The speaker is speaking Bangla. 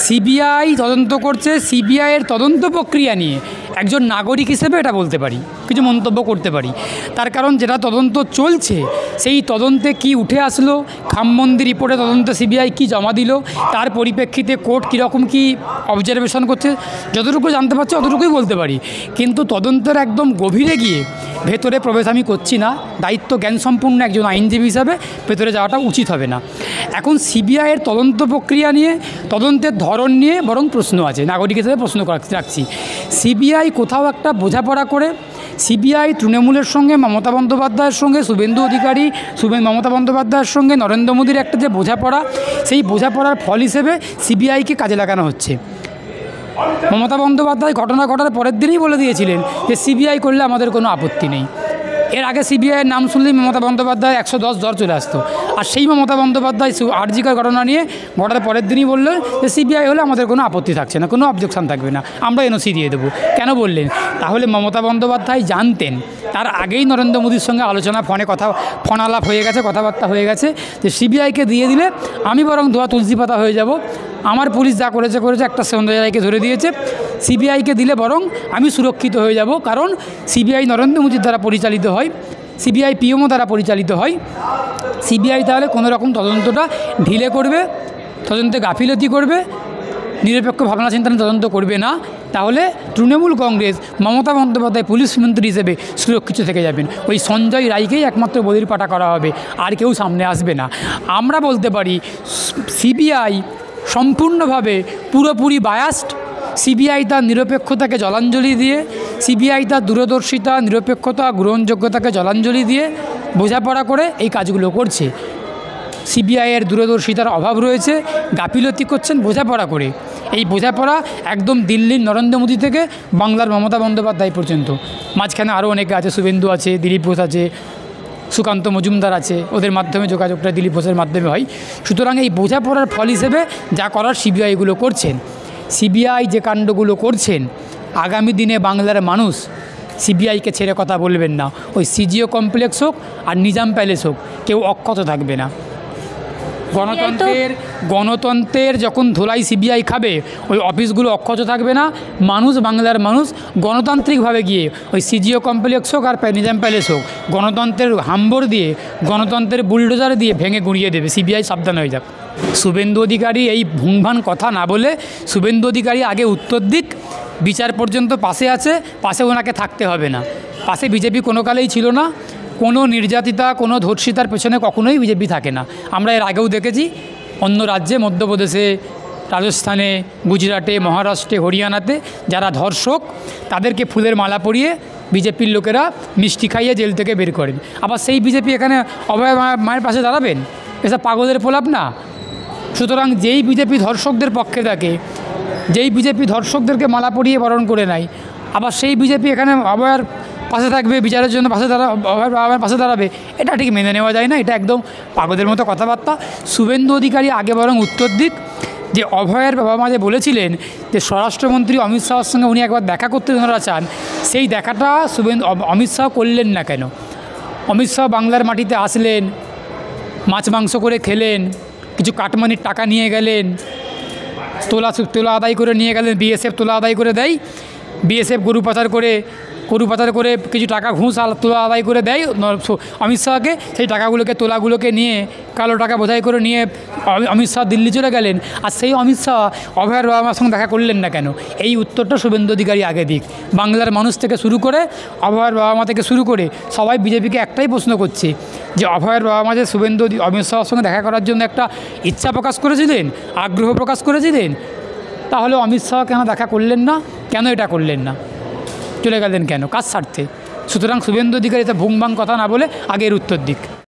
সিবিআই তদন্ত করছে, সিবিআইয়ের তদন্ত প্রক্রিয়া নিয়ে একজন নাগরিক হিসেবে এটা বলতে পারি, কিছু মন্তব্য করতে পারি। তার কারণ যেটা তদন্ত চলছে সেই তদন্তে কি উঠে আসলো, খামবন্দি রিপোর্টে তদন্তে সিবিআই কি জমা দিল, তার পরিপ্রেক্ষিতে কোর্ট কীরকম কি অবজারভেশন করছে, যতটুকু জানতে পারছি অতটুকুই বলতে পারি। কিন্তু তদন্তের একদম গভীরে গিয়ে ভেতরে প্রবেশ আমি করছি না, দায়িত্ব জ্ঞান সম্পূর্ণ একজন আইনজীবী হিসাবে ভেতরে যাওয়াটা উচিত হবে না। এখন সিবিআইয়ের তদন্ত প্রক্রিয়া নিয়ে, তদন্তের ধরন নিয়ে বরং প্রশ্ন আছে, নাগরিক হিসেবে প্রশ্ন রাখছি। সিবিআই কোথাও একটা বোঝাপড়া করে, সিবিআই তৃণমূলের সঙ্গে মমতা বন্দ্যোপাধ্যায়ের সঙ্গে শুভেন্দু অধিকারী, মমতা বন্দ্যোপাধ্যায়ের সঙ্গে নরেন্দ্র মোদীর একটা যে বোঝাপড়া, সেই বোঝাপড়ার ফল হিসেবে সিবিআইকে কাজে লাগানো হচ্ছে। মমতা বন্দ্যোপাধ্যায় ঘটনা ঘটার পরের দিনই বলে দিয়েছিলেন যে সিবিআই করলে আমাদের কোনো আপত্তি নেই। এর আগে সিবিআইয়ের নাম শুনলেই মমতা বন্দ্যোপাধ্যায় 110 জ্বর চলে আসতো। আর সেই মমতা বন্দ্যোপাধ্যায় আরজিকর ঘটনা নিয়ে ঘটার পরের দিনই বললেন যে সিবিআই হলে আমাদের কোনো আপত্তি থাকছে না, কোনো অবজেকশন থাকবে না, আমরা এনওসি দিয়ে দেবো। কেন বললেন? তাহলে মমতা বন্দ্যোপাধ্যায় জানতেন, তার আগেই নরেন্দ্র মোদীর সঙ্গে আলোচনা, ফোন আলাপ হয়ে গেছে, কথাবার্তা হয়ে গেছে যে সিবিআইকে দিয়ে দিলে আমি বরং ধোয়া তুলসী পাতা হয়ে যাব। আমার পুলিশ যা করেছে একটা সন্দেহ রায়কে ধরে দিয়েছে, সিবিআইকে দিলে বরং আমি সুরক্ষিত হয়ে যাব। কারণ সিবিআই নরেন্দ্র মোদীর দ্বারা পরিচালিত হয়, সিবিআই পিএমও দ্বারা পরিচালিত হয়। সিবিআই তাহলে কোনো রকম তদন্তটা ঢিলে করবে, তদন্তে গাফিলতি করবে, নিরপেক্ষ ভাবনা চিন্তা তদন্ত করবে না। তাহলে তৃণমূল কংগ্রেস, মমতা বন্দ্যোপাধ্যায় পুলিশ মন্ত্রী হিসেবে সুরক্ষিত থেকে যাবেন। ওই সঞ্জয় রায়কেই একমাত্র বলির পাঠা করা হবে, আর কেউ সামনে আসবে না। আমরা বলতে পারি সিবিআই সম্পূর্ণভাবে পুরোপুরি বায়াসড। সিবিআই তার নিরপেক্ষতাকে জলাঞ্জলি দিয়ে, সিবিআই তার দূরদর্শিতা, নিরপেক্ষতা, গ্রহণযোগ্যতাকে জলাঞ্জলি দিয়ে বোঝাপড়া করে এই কাজগুলো করছে। সিবিআইয়ের দূরদর্শিতার অভাব রয়েছে, গাফিলতি করছেন বোঝাপড়া করে। এই বোঝাপড়া একদম দিল্লির নরেন্দ্র মোদী থেকে বাংলার মমতা বন্দ্যোপাধ্যায় পর্যন্ত, মাঝখানে আরও অনেকে আছে, শুভেন্দু আছে, দিলীপ ঘোষ আছে, সুকান্ত মজুমদার আছে, ওদের মাধ্যমে যোগাযোগটা দিলীপ ঘোষের মাধ্যমে হয়। সুতরাং এই বোঝাপড়ার ফল হিসেবে যা করার সিবিআইগুলো করছেন। সিবিআই যে কাণ্ডগুলো করছেন, আগামী দিনে বাংলার মানুষ সিবিআইকে ছেড়ে কথা বলবেন না। ওই সিজিও কমপ্লেক্স হোক আর নিজাম প্যালেস হোক, কেউ অক্ষত থাকবে না। গণতন্ত্রের যখন ধোলাই সিবিআই খাবে, ওই অফিসগুলো অক্ষত থাকবে না। মানুষ, বাংলার মানুষ গণতান্ত্রিকভাবে গিয়ে ওই সিজিও কমপ্লেক্স হোক আর নিজাম প্যালেস হোক, গণতন্ত্রের হাম্বর দিয়ে, গণতন্ত্রের বুলডোজার দিয়ে ভেঙে গুঁড়িয়ে দেবে। সিবিআই সাবধান হয়ে যাক। শুভেন্দু অধিকারী এই ভুংভান কথা না বলে, শুভেন্দু অধিকারী আগে উত্তর দিক, বিচার পর্যন্ত পাশে আছে, পাশে ওনাকে থাকতে হবে না। পাশে বিজেপি কোনো কালেই ছিল না। কোনো নির্যাতিতা, কোনো ধর্ষিতার পেছনে কখনোই বিজেপি থাকে না। আমরা এর আগেও দেখেছি অন্য রাজ্যে, মধ্যপ্রদেশে, রাজস্থানে, গুজরাটে, মহারাষ্ট্রে, হরিয়ানাতে যারা ধর্ষক তাদেরকে ফুলের মালা পরিয়ে বিজেপির লোকেরা মিষ্টি খাইয়ে জেল থেকে বের করেন। আবার সেই বিজেপি এখানে অভয় মায়ের পাশে দাঁড়াবেন? এসব পাগলের প্রলাপ না। সুতরাং যেই বিজেপি ধর্ষকদের পক্ষে থাকে, যেই বিজেপি ধর্ষকদেরকে মালা পরিয়ে বরণ করে নেয়, আবার সেই বিজেপি এখানে অভয়ের পাশে থাকবে, বিচারের জন্য অভয়ের পাশে দাঁড়াবে, এটা ঠিক মেনে নেওয়া যায় না। এটা একদম পাগলের মতো কথাবার্তা। শুভেন্দু অধিকারী আগে বরং উত্তর দিক যে অভয়ের বাবা মা যে বলেছিলেন যে স্বরাষ্ট্রমন্ত্রী অমিত শাহর সঙ্গে উনি একবার দেখা করতে ওনারা চান, সেই দেখাটা অমিত শাহ করলেন না কেন? অমিত শাহ বাংলার মাটিতে আসলেন, মাছ মাংস করে খেলেন, কিছু কাটমানির টাকা নিয়ে গেলেন, তোলা আদায় করে নিয়ে গেলেন। বিএসএফ তোলা আদায় করে দেয়, বিএসএফ গরু পাচার করে কিছু টাকা ঘুষ তোলা আদায় করে দেয় অমিত শাহকে। সেই টাকাগুলোকে, তোলাগুলোকে নিয়ে, কালো টাকা বোঝাই করে নিয়ে অমিত শাহ দিল্লি চলে গেলেন। আর সেই অমিত শাহ অভয়ের বাবা মার সঙ্গে দেখা করলেন না কেন? এই উত্তরটা শুভেন্দু অধিকারী আগে দিক। বাংলার মানুষ থেকে শুরু করে, অভয়ের বাবা মা থেকে শুরু করে সবাই বিজেপিকে একটাই প্রশ্ন করছে যে অভয়ের বাবা মা যে অমিত শাহর সঙ্গে দেখা করার জন্য একটা ইচ্ছা প্রকাশ করেছিলেন, আগ্রহ প্রকাশ করেছিলেন, তাহলে অমিত শাহ কেন দেখা করলেন না? কেন এটা করলেন না? চলে গেলেন কেন? কার স্বার্থে? সুতরাং শুভেন্দু অধিকারী এটা ভুংভাং কথা না বলে আগের উত্তর দিক।